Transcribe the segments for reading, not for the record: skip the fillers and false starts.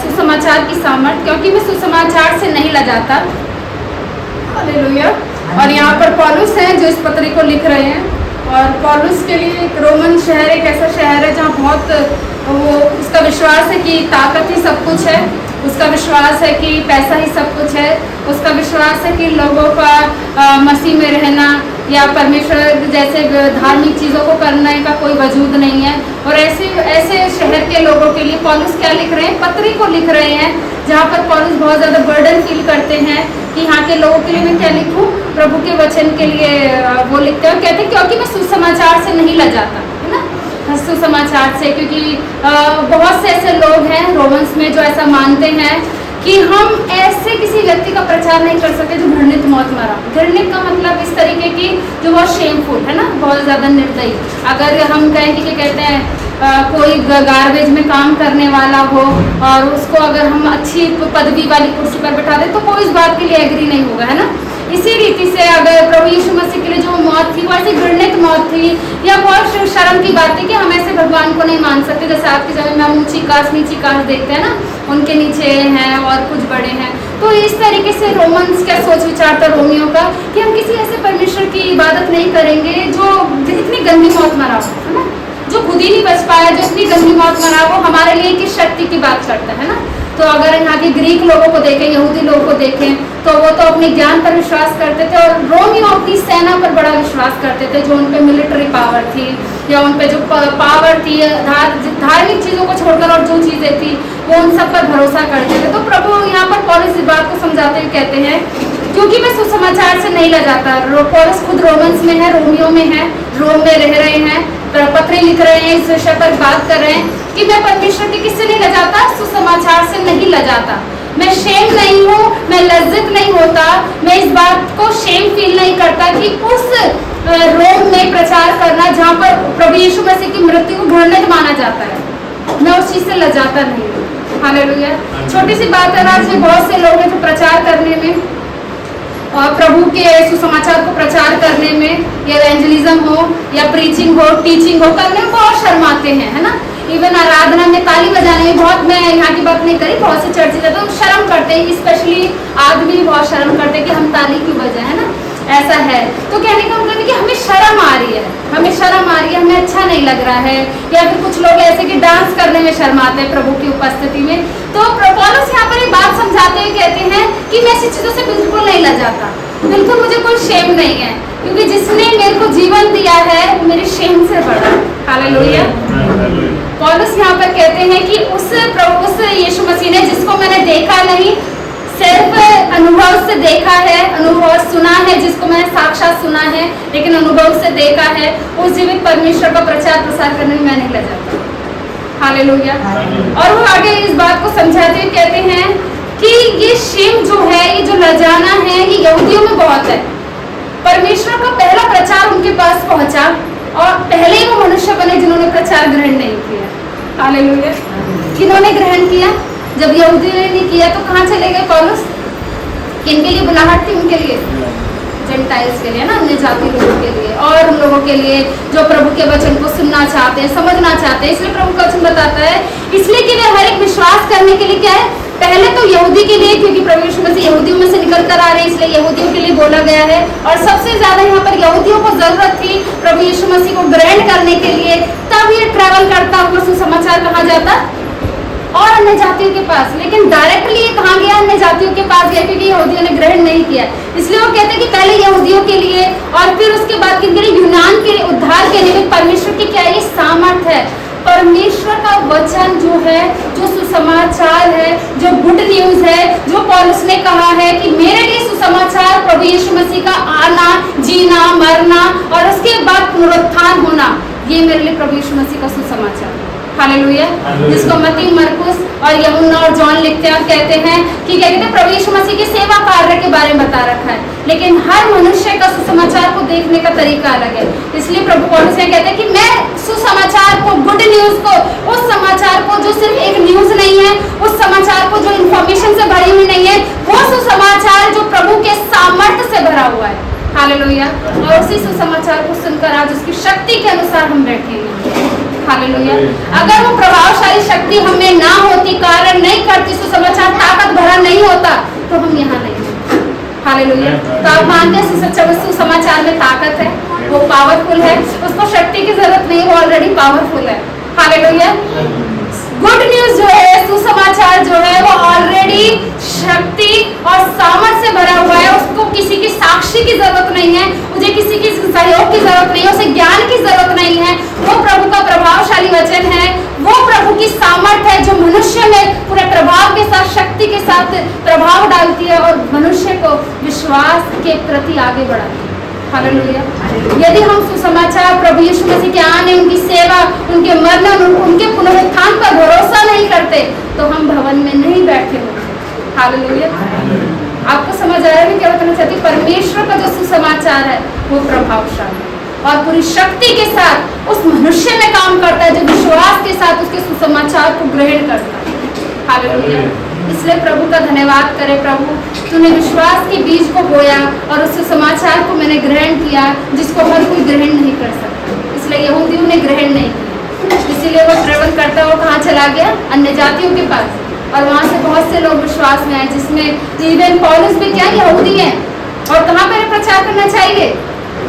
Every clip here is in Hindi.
सुसमाचार की सामर्थ, क्योंकि मैं सुसमाचार से नहीं लजाता। हालेलुया। और यहाँ पर पौलुस हैं जो इस पत्री को लिख रहे हैं, और पौलुस के लिए रोमन शहर एक ऐसा शहर है जहाँ बहुत वो उसका विश्वास है कि ताकत ही सब कुछ है, उसका विश्वास है कि पैसा ही सब कुछ है, उसका विश्वास है कि लोगों का मसीह में रहना या परमेश्वर जैसे धार्मिक चीज़ों को करने का कोई वजूद नहीं है। और ऐसे शहर के लोगों के लिए पौलुस क्या लिख रहे हैं, पत्री को लिख रहे हैं, जहाँ पर पौलुस बहुत ज़्यादा बर्डन फील करते हैं कि यहाँ के लोगों के लिए मैं क्या लिखूँ, प्रभु के वचन के लिए वो लिखते हैं। कहते हैं क्योंकि मैं सुसमाचार से नहीं लजाता, है ना, सुसमाचार से, क्योंकि बहुत से ऐसे लोग हैं रोमन्स में जो ऐसा मानते हैं कि हम ऐसे किसी व्यक्ति का प्रचार नहीं कर सकते जो घृणित मौत मरा। घृणित का मतलब इस तरीके की जो बहुत शेमफुल है ना, बहुत ज़्यादा निर्दयी। अगर हम कहें कि कहते हैं कोई गार्बेज में काम करने वाला हो और उसको अगर हम अच्छी पदवी वाली कुर्सी पर बैठा दें तो कोई इस बात के लिए एग्री नहीं होगा, है ना। इसी रीति से अगर प्रभु यीशु मसीह के लिए जो मौत थी वो ऐसी घृणित मौत थी, या बहुत शर्म की बात थी कि हम ऐसे भगवान को नहीं मान सकते। जैसे आपके समय में हम ऊंची काश नीची काश देखते हैं ना, उनके नीचे हैं और कुछ बड़े हैं। तो इस तरीके से रोमन्स का सोच विचार था रोमियो का कि हम किसी ऐसे परमेश्वर की इबादत नहीं करेंगे जो इतनी गंदी मौत मरा हो, है ना, जो खुद ही नहीं बच पाया, जो इतनी गंदी मौत मरा हो, हमारे लिए किस शक्ति की बात करता है ना। तो अगर यहाँ के ग्रीक लोगों को देखें, यहूदी लोगों को देखें, तो वो तो अपने ज्ञान पर विश्वास करते थे, और रोमियो अपनी सेना पर बड़ा विश्वास करते थे, जो उन पे मिलिट्री पावर थी या उन पे जो पावर थी, धार्मिक चीज़ों को छोड़कर और जो चीज़ें थी वो उन सब पर भरोसा करते थे। तो प्रभु यहाँ पर पौलुस इस बात को समझाते हुए कहते हैं क्योंकि मैं सुसमाचार से नहीं लजाता। पौलुस खुद रोमन्स में है, रोमियो में है, रोम में रह रहे हैं, पत्र लिख रहे हैं, इस विषय पर बात कर रहे हैं कि मैं परमेश्वर के किससे नहीं लजाता, सुसमाचार से नहीं लजाता। मैं शेम नहीं हूँ, मैं लज्जित नहीं होता, मैं इस बात को शेम फील नहीं करता कि उस रोम में प्रचार करना जहाँ पर प्रभु यीशु मसीह की मृत्यु को घृणित माना जाता है, मैं उस चीज़ से लजाता नहीं हूँ। हालेलुया। छोटी सी बात है, आज बहुत से लोग हैं जो प्रचार करने में और प्रभु के सुसमाचार को प्रचार करने में, या एवेंजलिज्म हो या प्रीचिंग हो, टीचिंग हो, करने में बहुत शर्माते हैं, है ना। इवन आराधना में ताली बजाने में बहुत, मैं यहाँ की बात नहीं करी, बहुत से चर्च जाते हैं शर्म करते हैं, स्पेशली आदमी बहुत शर्म करते हैं कि हम ताली क्यों बजाएं, है ना, ऐसा है। तो कहने का मतलब है कि हमें शर्म आ रही है, हमें शर्म आ रही है, हमें अच्छा नहीं लग रहा है। या फिर कुछ लोग ऐसे कि डांस करने में शर्माते हैं प्रभु की उपस्थिति में। तो पौलुस यहाँ पर एक बात समझाते हुए कहते हैं कि मैं ऐसी चीज़ों से बिल्कुल नहीं लजाता, बिल्कुल मुझे कोई शेम नहीं है, क्योंकि जिसने मेरे को जीवन दिया है वो मेरे शेम से बड़ा। हालेलुया। पौलुस यहाँ पर कहते हैं कि उस यीशु मसीह ने, जिसको मैंने देखा नहीं, सिर्फ अनुभव से देखा है, अनुभव सुना है, जिसको मैंने साक्षात सुना है लेकिन अनुभव से देखा है, उस जीवित परमेश्वर का प्रचार प्रसार करने में मैं नहीं लजाता। हालेलुया। और वो आगे इस बात को समझाते हुए कहते हैं कि ये शेम जो है, ये जो लजाना है, ये यहूदियों में बहुत है। परमेश्वर का पहला प्रचार उनके पास पहुंचा और पहले ही वो मनुष्य बने जिन्होंने प्रचार ग्रहण नहीं किया। हालेलुया। किन्होंने ग्रहण किया? जब यहूदी ने नहीं किया तो कहाँ चले गए पौलुस? किनके लिए बुलाहट थी? उनके लिए, जेंटाइल्स के लिए ना, अन्य जाति लोगों के लिए, और उन लोगों के लिए जो प्रभु के वचन को सुनना चाहते हैं, समझना चाहते हैं। इसलिए प्रभु का वचन बताता है, इसलिए कि वे हर एक विश्वास करने के लिए क्या है, पहले तो यहूदी के लिए, क्योंकि प्रभु यीशु मसीह यहूदियों में से निकल कर आ रहे हैं, इसलिए यहूदियों के लिए बोला गया है। और सबसे ज्यादा यहाँ पर यहूदियों को जरूरत थी प्रभु यीशु मसीह को ग्रहण करने के लिए, तब ये ट्रैवल करता हुआ सुसमाचार कहाँ जाता? और अन्य जातियों के पास। लेकिन डायरेक्टली ये कहाँ गया? अन्य जातियों के पास गया, क्योंकि यहूदियों ने ग्रहण नहीं किया। इसलिए वो कहते हैं कि पहले यहूदियों के लिए और फिर उसके बाद किनके लिए? यूनान के उद्धार के लिए। परमेश्वर की क्या ये सामर्थ है, परमेश्वर का वचन जो है, जो सुसमाचार है, जो गुड न्यूज है, जो पौलुस ने कहा है कि मेरे लिए सुसमाचार प्रभु यीशु मसीह का आना, जीना, मरना और उसके बाद पुनरुत्थान होना, ये मेरे लिए प्रभु यीशु मसीह का सुसमाचार है। हालेलुया। जिसको मत्ती, मरकुस और यूहन्ना और जॉन लिखते हैं और कहते हैं कि क्या कहते हैं, प्रभु यीशु मसीह के सेवा कार्य के बारे में बता रखा है। लेकिन हर मनुष्य का सुसमाचार को देखने का तरीका अलग है। इसलिए प्रभु पौलुस ने कहते हैं कि मैं सुसमाचार को, गुड न्यूज को, उस समाचार को जो सिर्फ एक न्यूज नहीं है, उस समाचार को जो इंफॉर्मेशन से भरी हुई नहीं है, वो सुसमाचार जो प्रभु के सामर्थ्य से भरा हुआ है। हालेलुया। और उसी सुसमाचार को सुनकर आज उसकी शक्ति के अनुसार हम बैठेंगे। हालेलुया। अगर वो प्रभावशाली शक्ति हमें ना होती, कार्य नहीं हालेलुया। तो आप मानते हैं सुसमाचार में ताकत है, वो पावरफुल है, उसको शक्ति की जरूरत नहीं, वो ऑलरेडी पावरफुल है। हालेलुया। गुड न्यूज जो है, सुसमाचार जो है, वो ऑलरेडी शक्ति और सामर्थ से भरा हुआ है। उसको किसी की साक्षी की जरूरत नहीं है, मुझे किसी की सहयोग की जरूरत नहीं है, उसे ज्ञान की जरूरत नहीं है। वो प्रभु का प्रभावशाली वचन है, वो प्रभु की सामर्थ है जो मनुष्य में पूरे प्रभाव के साथ, शक्ति के साथ प्रभाव डालती है और मनुष्य को विश्वास के प्रति आगे बढ़ाती है। हालेलुया। यदि हम सुसमाचार प्रभु यीशु मसीह के आने, उनकी सेवा, उनके मरण, उनके पुनरुत्थान पर भरोसा नहीं करते तो हम भवन में नहीं बैठे होते। हालेलुया। आपको समझ आ रहा है मैं क्या बताना चाहती हूँ? परमेश्वर का जो सुसमाचार है वो प्रभावशाली और पूरी शक्ति के साथ उस मनुष्य में काम करता है जो विश्वास के साथ उसके सुसमाचार को ग्रहण करता है। हालेलुया। इसलिए प्रभु का धन्यवाद करें। प्रभु, तूने विश्वास के बीज को बोया और उस समाचार को मैंने ग्रहण किया जिसको हर कोई ग्रहण नहीं कर सकता। इसलिए यहूदियों ने ग्रहण नहीं किया, इसीलिए वो ट्रेवल करता हुआ कहाँ चला गया? अन्य जातियों के पास, और वहाँ से बहुत से लोग विश्वास में आए, जिसमें इवन पौलुस भी क्या यहूदी है। और कहाँ पर प्रचार करना चाहिए?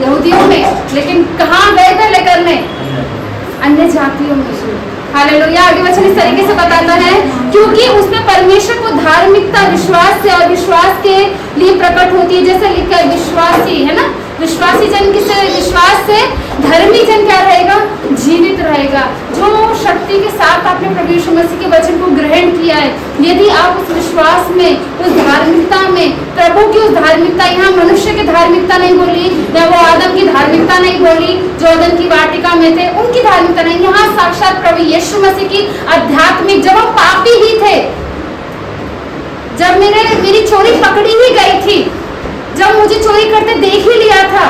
यहूदियों में, लेकिन कहाँ गए पहले करने? अन्य जातियों में। हालेलुया। आगे वचन इस तरीके से बताता है, क्योंकि उसमें परमेश्वर को धार्मिकता विश्वास से और विश्वास के लिए प्रकट होती है। जैसे लिखा है विश्वासी, है ना, विश्वासी जन किसे? विश्वास से धर्मी जन क्या रहेगा? जीवित रहेगा। जो शक्ति के साथ आपने प्रभु यीशु मसीह के वचन को ग्रहण किया है, यदि आप उस विश्वास में, उस धार्मिकता में, प्रभु की उस धार्मिकता, यहाँ मनुष्य की धार्मिकता नहीं बोली, या वो आदम की धार्मिकता नहीं बोली जो अदन की वाटिका में थे, उनकी धार्मिकता नहीं, यहाँ साक्षात प्रभु यीशु मसीह की आध्यात्मिक, जब हम पापी ही थे, जब मेरी चोरी पकड़ी ही गई थी, जब मुझे चोरी करते देख ही लिया था,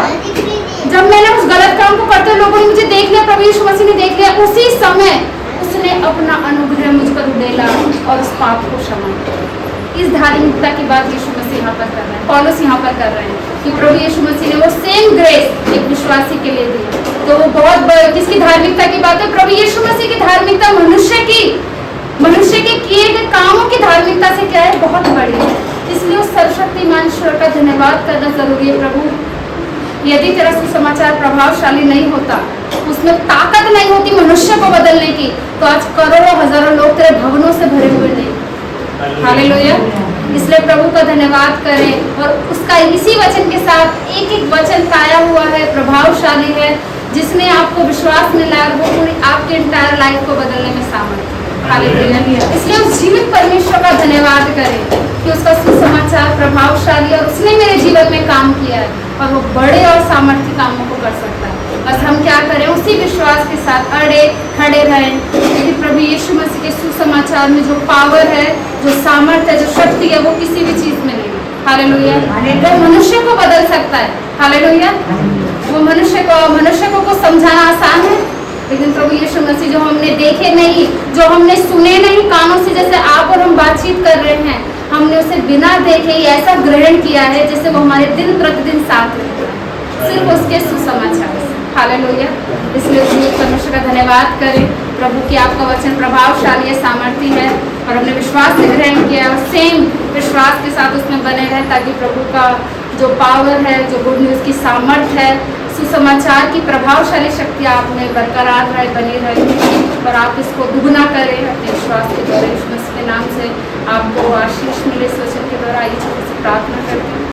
जब मैंने उस गलत काम को करते लोगों ने मुझे देख लिया, प्रभु यीशु मसीह ने देख लिया, उसी समय उसने अपना अनुग्रह मुझ पर उड़ेला और उस पाप को क्षमा किया। इस धार्मिकता की बात यीशु मसीह यहाँ पर कर रहे हैं, पौलुस यहाँ पर कर रहे हैं कि प्रभु यीशु मसीह ने वो सेम ग्रेस एक विश्वासी के लिए दी। तो वो बहुत किसकी धार्मिकता की बात है? प्रभु यीशु मसीह की धार्मिकता मनुष्य के किए गए कामों की धार्मिकता से क्या है? बहुत बड़ी है। इसलिए उस सर्वशक्तिमान ईश्वर का धन्यवाद करना जरूरी है। प्रभु, यदि तेरा सुसमाचार प्रभावशाली नहीं होता, उसमें ताकत नहीं होती मनुष्य को बदलने की, तो आज करोड़ों हजारों लोग तेरे भवनों से भरे हुए नहीं। हालेलुया। इसलिए प्रभु का धन्यवाद करें और उसका इसी वचन के साथ एक एक वचन पाया हुआ है, प्रभावशाली है, जिसने आपको विश्वास में लाया, वो पूरी आपके इंटायर लाइफ को बदलने में सामर्थ्य। हालेलुया। इसलिए उस जीवित परमेश्वर का धन्यवाद करें कि उसका सुसमाचार प्रभावशाली और उसने मेरे जीवन में काम किया है और वो बड़े और सामर्थ्य कामों को कर सकता है। बस हम क्या करें? उसी विश्वास के साथ अड़े खड़े रहें कि प्रभु यीशु मसीह के सुसमाचार में जो पावर है, जो सामर्थ्य है, जो शक्ति है, वो किसी भी चीज में नहीं है। हालेलुया। वो मनुष्य को बदल सकता है। हालेलुया। वो मनुष्य को समझाना आसान है, लेकिन प्रभु यीशु मसीह जो हमने देखे नहीं, जो हमने सुने नहीं कानों से, जैसे आप और हम बातचीत कर रहे हैं, हमने उसे बिना देखे ही ऐसा ग्रहण किया है जैसे वो हमारे दिन प्रतिदिन साथ रहता है, सिर्फ उसके सुसमाचार से। हालेलुया। इसलिए परमेश्वर का धन्यवाद करें प्रभु कि आपका वचन प्रभावशाली है, सामर्थ्य है और हमने विश्वास से ग्रहण किया और सेम विश्वास के साथ उसमें बने रहें, ताकि प्रभु का जो पावर है, जो गुड न्यूज़ की सामर्थ्य है, सुसमाचार की प्रभावशाली शक्ति आप में बरकरार रहे, बनी रहे और आप इसको दुगना करें अपने विश्वास के द्वारा। यीशु मसीह के नाम से आपको आशीष मिले। इस वचन के द्वारा ये छोटी सी प्रार्थना